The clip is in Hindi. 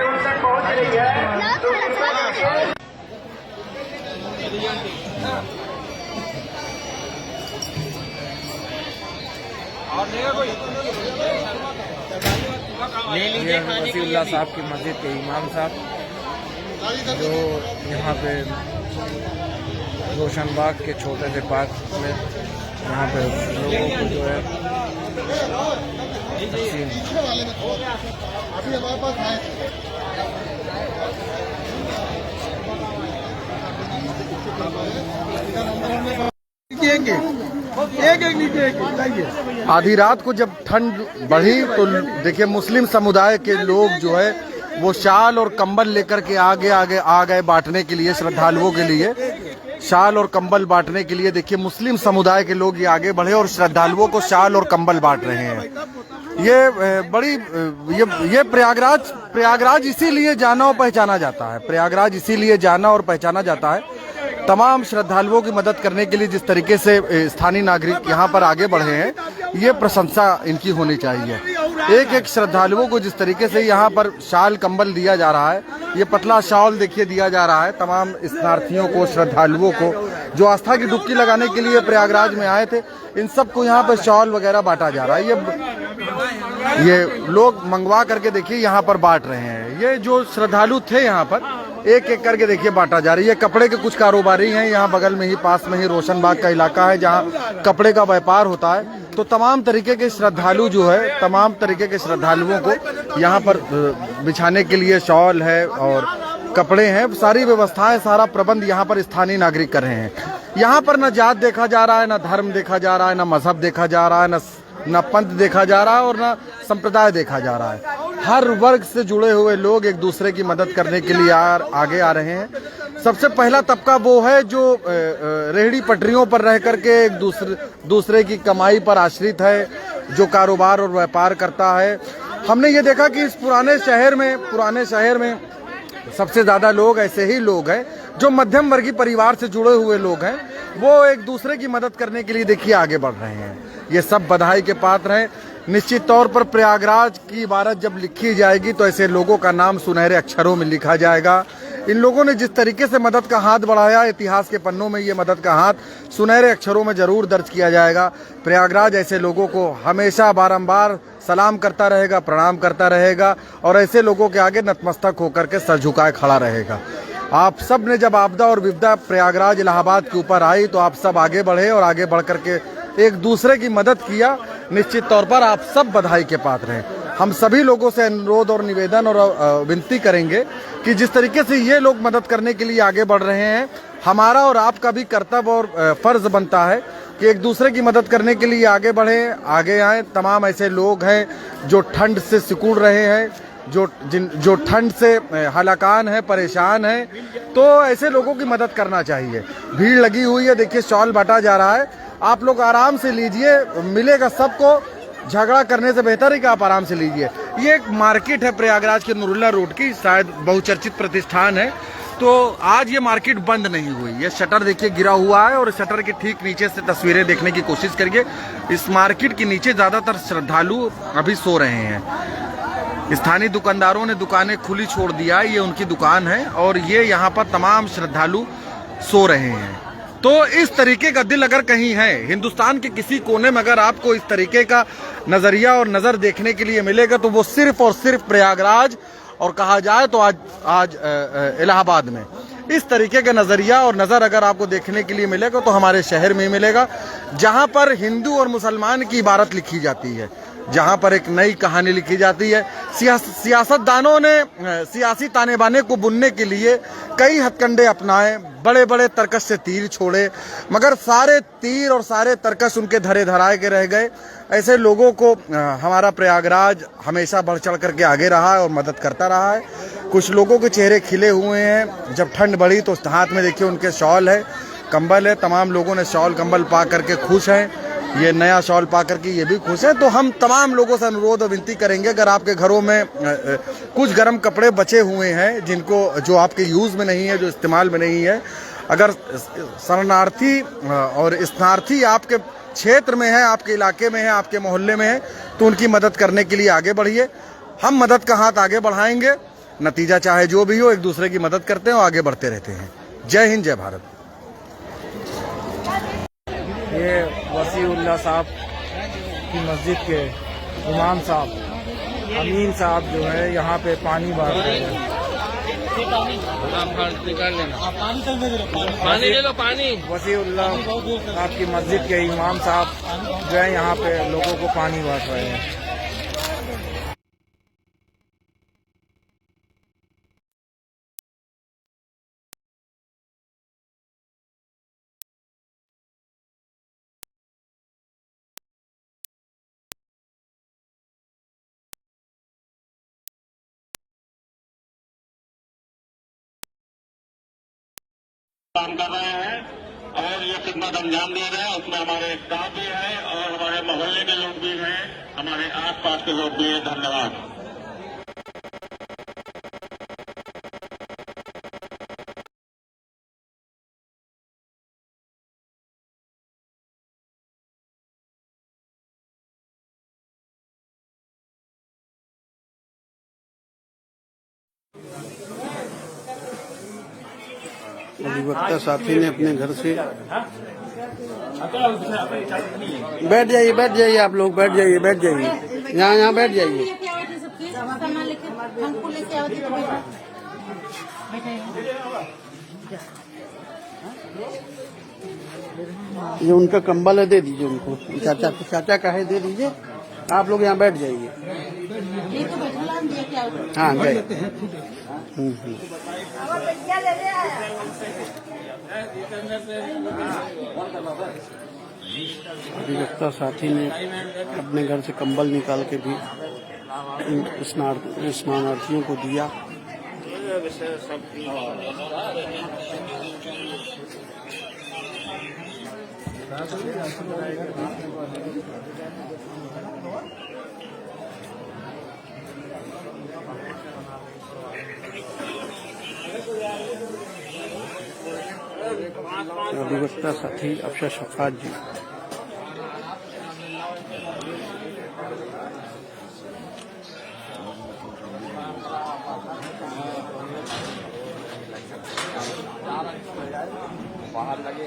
ये वसीउल्लाह साहब की मस्जिद के इमाम साहब जो यहाँ पे रोशनबाग के छोटे से पार्क में यहाँ पे लोगों को जो है आधी रात को जब ठंड बढ़ी तो देखिए मुस्लिम समुदाय के लोग जो है वो शाल और कंबल लेकर के आगे आ गए बांटने के लिए, श्रद्धालुओं के लिए शाल और कंबल बांटने के लिए। देखिए मुस्लिम समुदाय के लोग ये आगे बढ़े और श्रद्धालुओं को शाल और कंबल बांट रहे हैं। ये प्रयागराज इसीलिए जाना और पहचाना जाता है। प्रयागराज इसीलिए जाना और पहचाना जाता है। तमाम श्रद्धालुओं की मदद करने के लिए जिस तरीके से स्थानीय नागरिक यहाँ पर आगे बढ़े हैं, ये प्रशंसा इनकी होनी चाहिए। एक एक श्रद्धालुओं को जिस तरीके से यहाँ पर शाल कंबल दिया जा रहा है, ये पतला शॉल देखिए दिया जा रहा है तमाम स्नार्थियों को, श्रद्धालुओं को जो आस्था की डुबकी लगाने के लिए प्रयागराज में आए थे, इन सबको यहाँ पर शॉल वगैरह बांटा जा रहा है। ये लोग मंगवा करके देखिए यहाँ पर बांट रहे हैं। ये जो श्रद्धालु थे यहाँ पर एक एक करके देखिए बांटा जा रही है। कपड़े के कुछ कारोबारी हैं यहाँ बगल में ही, पास में ही रोशनबाग का इलाका है जहाँ कपड़े का व्यापार होता है। तो तमाम तरीके के श्रद्धालु जो है, तमाम तरीके के श्रद्धालुओं को यहाँ पर बिछाने के लिए शॉल है और कपड़े हैं, सारी व्यवस्थाएं, सारा प्रबंध यहाँ पर स्थानीय नागरिक कर रहे हैं। यहाँ पर न जात देखा जा रहा है, न धर्म देखा जा रहा है, न मजहब देखा जा रहा है, न पंथ देखा जा रहा है और न संप्रदाय देखा जा रहा है। हर वर्ग से जुड़े हुए लोग एक दूसरे की मदद करने के लिए आगे आ रहे हैं। सबसे पहला तबका वो है जो रेहड़ी पटरियों पर रह करके एक दूसरे की कमाई पर आश्रित है, जो कारोबार और व्यापार करता है। हमने ये देखा कि इस पुराने शहर में सबसे ज्यादा लोग ऐसे ही लोग हैं जो मध्यम वर्गीय परिवार से जुड़े हुए लोग हैं। वो एक दूसरे की मदद करने के लिए देखिए आगे बढ़ रहे हैं। ये सब बधाई के पात्र हैं। निश्चित तौर पर प्रयागराज की इबारत जब लिखी जाएगी तो ऐसे लोगों का नाम सुनहरे अक्षरों में लिखा जाएगा। इन लोगों ने जिस तरीके से मदद का हाथ बढ़ाया, इतिहास के पन्नों में ये मदद का हाथ सुनहरे अक्षरों में जरूर दर्ज किया जाएगा। प्रयागराज ऐसे लोगों को हमेशा बारंबार सलाम करता रहेगा, प्रणाम करता रहेगा और ऐसे लोगों के आगे नतमस्तक होकर के सर झुकाए खड़ा रहेगा। आप सब ने जब आपदा और विपदा प्रयागराज इलाहाबाद के ऊपर आई तो आप सब आगे बढ़े और आगे बढ़ करके एक दूसरे की मदद किया। निश्चित तौर पर आप सब बधाई के पात्र हैं। हम सभी लोगों से अनुरोध और निवेदन और विनती करेंगे कि जिस तरीके से ये लोग मदद करने के लिए आगे बढ़ रहे हैं, हमारा और आपका भी कर्तव्य और फर्ज बनता है कि एक दूसरे की मदद करने के लिए आगे बढ़ें, आगे आए। तमाम ऐसे लोग हैं जो ठंड से सिकुड़ रहे हैं, जो ठंड से हलाकान है, परेशान है, तो ऐसे लोगों की मदद करना चाहिए। भीड़ लगी हुई है, देखिए शॉल बांटा जा रहा है। आप लोग आराम से लीजिए, मिलेगा सबको। झगड़ा करने से बेहतर है कि आप आराम से लीजिए। ये एक मार्केट है प्रयागराज के नूरुल्लाह रोड की, शायद बहुचर्चित प्रतिष्ठान है। तो आज ये मार्केट बंद नहीं हुई। ये शटर देखिए गिरा हुआ है और शटर के ठीक नीचे से तस्वीरें देखने की कोशिश करिए। इस मार्केट के नीचे ज्यादातर श्रद्धालु अभी सो रहे हैं। स्थानीय दुकानदारों ने दुकानें खुली छोड़ दिया, ये उनकी दुकान है और ये यहाँ पर तमाम श्रद्धालु सो रहे हैं। तो इस तरीके का दिल अगर कहीं है हिंदुस्तान के किसी कोने में, अगर आपको इस तरीके का नजरिया और नजर देखने के लिए मिलेगा तो वो सिर्फ और सिर्फ प्रयागराज और कहा जाए तो आज इलाहाबाद में इस तरीके का नजरिया और नजर अगर आपको देखने के लिए मिलेगा तो हमारे शहर में ही मिलेगा, जहां पर हिंदू और मुसलमान की इबारत लिखी जाती है, जहां पर एक नई कहानी लिखी जाती है। सियासतदानों ने सियासी ताने बाने को बुनने के लिए कई हथकंडे अपनाए, बड़े बड़े तर्कश से तीर छोड़े, मगर सारे तीर और सारे तर्कश उनके धरे धराए के रह गए। ऐसे लोगों को हमारा प्रयागराज हमेशा बढ़ चढ़ करके आगे रहा है और मदद करता रहा है। कुछ लोगों के चेहरे खिले हुए हैं। जब ठंड बढ़ी तो हाथ में देखिए उनके शॉल है, कंबल है। तमाम लोगों ने शॉल कंबल पा करके खुश हैं। ये नया शॉल पा करके ये भी खुश है। तो हम तमाम लोगों से अनुरोध और विनती करेंगे, अगर आपके घरों में कुछ गर्म कपड़े बचे हुए हैं जो आपके यूज़ में नहीं है, जो इस्तेमाल में नहीं है, अगर शरणार्थी और स्नार्थी आपके क्षेत्र में है, आपके इलाके में है, आपके मोहल्ले में है, तो उनकी मदद करने के लिए आगे बढ़िए। हम मदद का हाथ आगे बढ़ाएंगे नतीजा चाहे जो भी हो, एक दूसरे की मदद करते हैं और आगे बढ़ते रहते हैं। जय हिंद, जय भारत। ये वसीउल्लाह साहब की मस्जिद के इमाम साहब अमीन साहब जो है यहाँ पे पानी बांट रहे हैं। निकाल लेना, पानी ले लो, पानी। वसीउल्लाह आपकी मस्जिद के इमाम साहब जो है यहाँ पे लोगों को पानी बांट रहे हैं। काम कर रहे हैं और ये खिदमत अंजाम दे रहे हैं। उसमें हमारे स्टाफ भी है और हमारे मोहल्ले के लोग भी हैं, हमारे आसपास के लोग भी हैं। धन्यवाद। अधिवक्ता साथी ने अपने घर से बैठ जाइए आप लोग, बैठ जाइए यहाँ बैठ जाइए। ये उनका कंबल है, दे दीजिए उनको। चाचा का है, दे दीजिए। आप लोग यहाँ बैठ जाइए। हाँ गए। अधिवक्ता साथी ने अपने घर से कंबल निकाल के भी स्नानार्थियों को दिया। अधिवक्ता साथी अफसर शफात जी। बाहर लगे